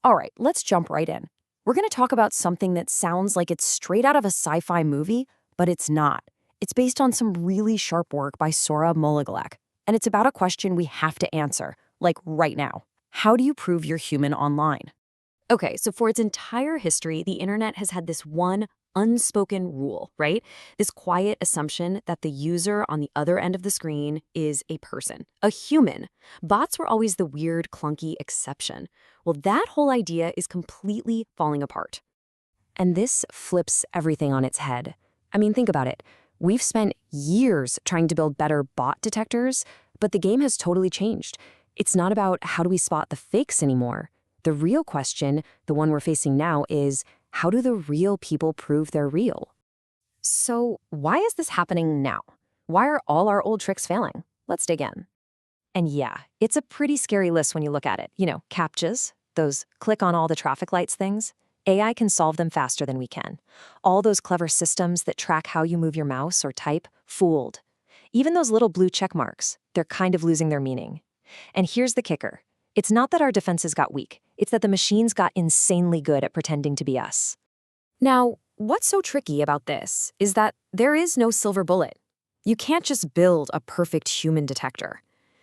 All right, let's jump right in. We're going to talk about something that sounds like it's straight out of a sci-fi movie, but it's not. It's based on some really sharp work by Sora Moliglak, and it's about a question we have to answer, like right now. How do you prove you're human online? Okay, so for its entire history, the internet has had this one unspoken rule, right? This quiet assumption that the user on the other end of the screen is a person, a human. Bots were always the weird, clunky exception. Well, that whole idea is completely falling apart. And this flips everything on its head. I mean, think about it. We've spent years trying to build better bot detectors, but the game has totally changed. It's not about how do we spot the fakes anymore. The real question, the one we're facing now, is how do the real people prove they're real? So why is this happening now? Why are all our old tricks failing? Let's dig in. And yeah, it's a pretty scary list when you look at it. CAPTCHAs, those click on all the traffic lights things. AI can solve them faster than we can. All those clever systems that track how you move your mouse or type, fooled. Even those little blue check marks, they're kind of losing their meaning. And here's the kicker. It's not that our defenses got weak. It's that the machines got insanely good at pretending to be us. Now, what's so tricky about this is that there is no silver bullet. You can't just build a perfect human detector.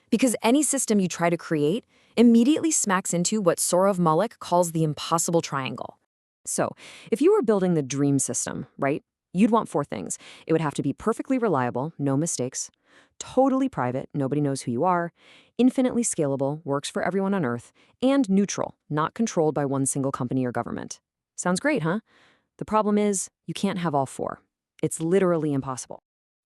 Because any system you try to create immediately smacks into what Sourav Malik calls the impossible triangle. So, if you were building the dream system, right, you'd want 4 things. It would have to be perfectly reliable, no mistakes, totally private, nobody knows who you are, infinitely scalable, works for everyone on Earth, and neutral, not controlled by one single company or government. Sounds great, huh? The problem is, you can't have all 4. It's literally impossible.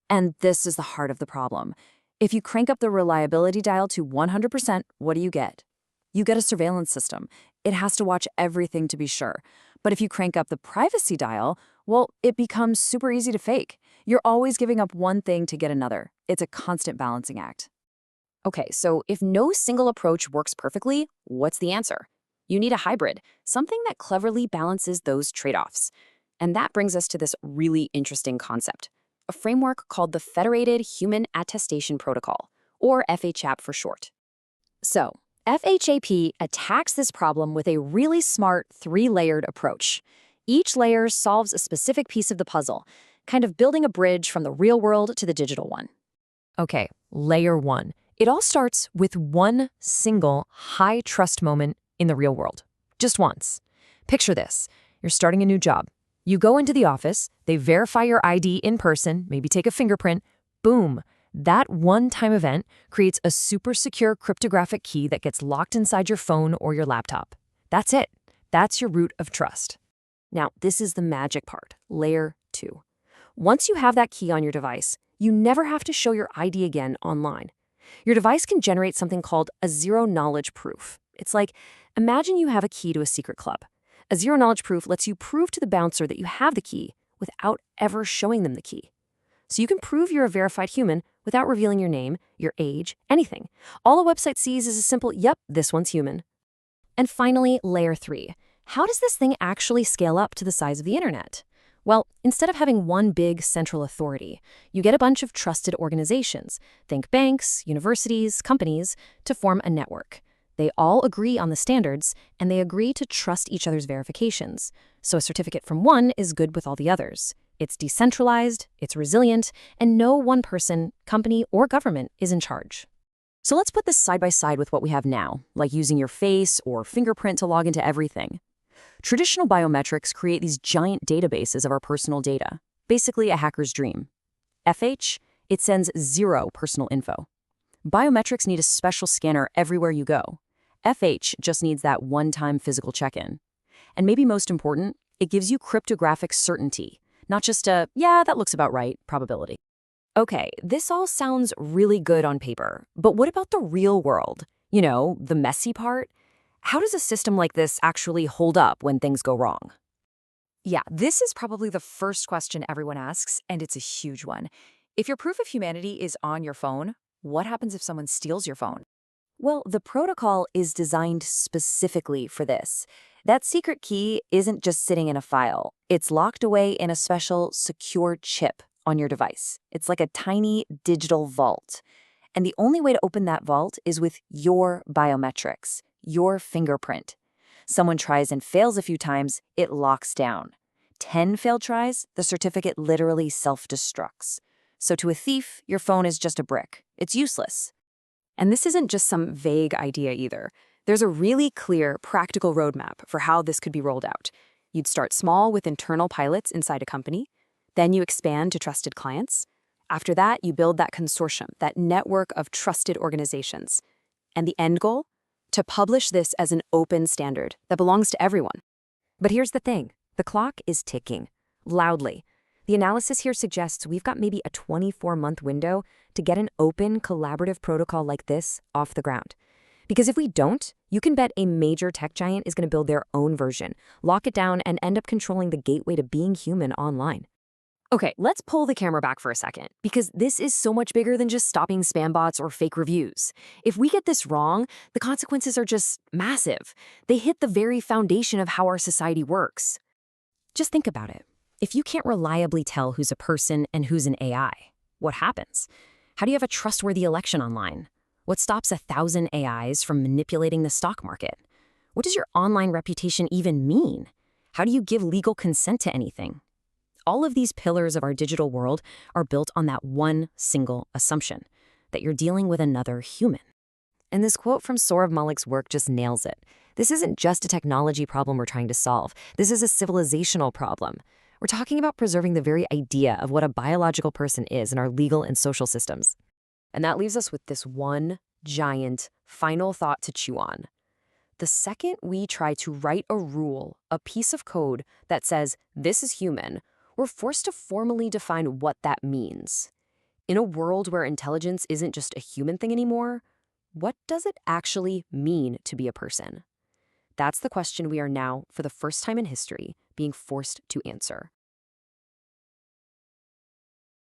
And this is the heart of the problem. If you crank up the reliability dial to 100%, what do you get? You get a surveillance system. It has to watch everything to be sure. But if you crank up the privacy dial, well, it becomes super easy to fake. You're always giving up one thing to get another. It's a constant balancing act. Okay, so if no single approach works perfectly, what's the answer? You need a hybrid, something that cleverly balances those trade-offs. And that brings us to this really interesting concept, a framework called the Federated Human Attestation Protocol, or FHAP for short. So, FHAP attacks this problem with a really smart 3-layered approach. Each layer solves a specific piece of the puzzle, kind of building a bridge from the real world to the digital one. Okay, layer 1. It all starts with one single high-trust moment in the real world. Just once. Picture this. You're starting a new job. You go into the office, they verify your ID in person, maybe take a fingerprint. Boom. That one-time event creates a super secure cryptographic key that gets locked inside your phone or your laptop. That's it. That's your root of trust. Now, this is the magic part, layer 2. Once you have that key on your device, you never have to show your ID again online. Your device can generate something called a zero-knowledge proof. It's like, imagine you have a key to a secret club. A zero-knowledge proof lets you prove to the bouncer that you have the key without ever showing them the key. So you can prove you're a verified human without revealing your name, your age, anything. All a website sees is a simple, yep, this one's human. And finally, layer 3. How does this thing actually scale up to the size of the internet? Well, instead of having one big central authority, you get a bunch of trusted organizations, think banks, universities, companies, to form a network. They all agree on the standards, and they agree to trust each other's verifications. So a certificate from one is good with all the others. It's decentralized, it's resilient, and no one person, company, or government is in charge. So let's put this side by side with what we have now, like using your face or fingerprint to log into everything. Traditional biometrics create these giant databases of our personal data, basically a hacker's dream. FH, it sends 0 personal info. Biometrics need a special scanner everywhere you go. FH just needs that one-time physical check-in. And maybe most important, it gives you cryptographic certainty, not just a, yeah, that looks about right, probability. Okay, this all sounds really good on paper, but what about the real world? The messy part? How does a system like this actually hold up when things go wrong? Yeah, this is probably the first question everyone asks, and it's a huge one. If your proof of humanity is on your phone, what happens if someone steals your phone? Well, the protocol is designed specifically for this. That secret key isn't just sitting in a file. It's locked away in a special secure chip on your device. It's like a tiny digital vault. And the only way to open that vault is with your biometrics, your fingerprint. Someone tries and fails a few times, it locks down. 10 failed tries, the certificate literally self-destructs. So to a thief, your phone is just a brick. It's useless. And this isn't just some vague idea either. There's a really clear, practical roadmap for how this could be rolled out. You'd start small with internal pilots inside a company. Then you expand to trusted clients. After that, you build that consortium, that network of trusted organizations. And the end goal? To publish this as an open standard that belongs to everyone. But here's the thing. The clock is ticking, loudly. The analysis here suggests we've got maybe a 24-month window to get an open, collaborative protocol like this off the ground. Because if we don't, you can bet a major tech giant is going to build their own version, lock it down, and end up controlling the gateway to being human online. Okay, let's pull the camera back for a second, because this is so much bigger than just stopping spam bots or fake reviews. If we get this wrong, the consequences are just massive. They hit the very foundation of how our society works. Just think about it. If you can't reliably tell who's a person and who's an AI, what happens? How do you have a trustworthy election online? What stops 1,000 AIs from manipulating the stock market? What does your online reputation even mean? How do you give legal consent to anything? All of these pillars of our digital world are built on that one single assumption, that you're dealing with another human. And this quote from Sourav Malik's work just nails it. This isn't just a technology problem we're trying to solve. This is a civilizational problem. We're talking about preserving the very idea of what a biological person is in our legal and social systems. And that leaves us with this one giant final thought to chew on. The second we try to write a rule, a piece of code that says this is human, we're forced to formally define what that means. In a world where intelligence isn't just a human thing anymore, what does it actually mean to be a person? That's the question we are now, for the first time in history, being forced to answer.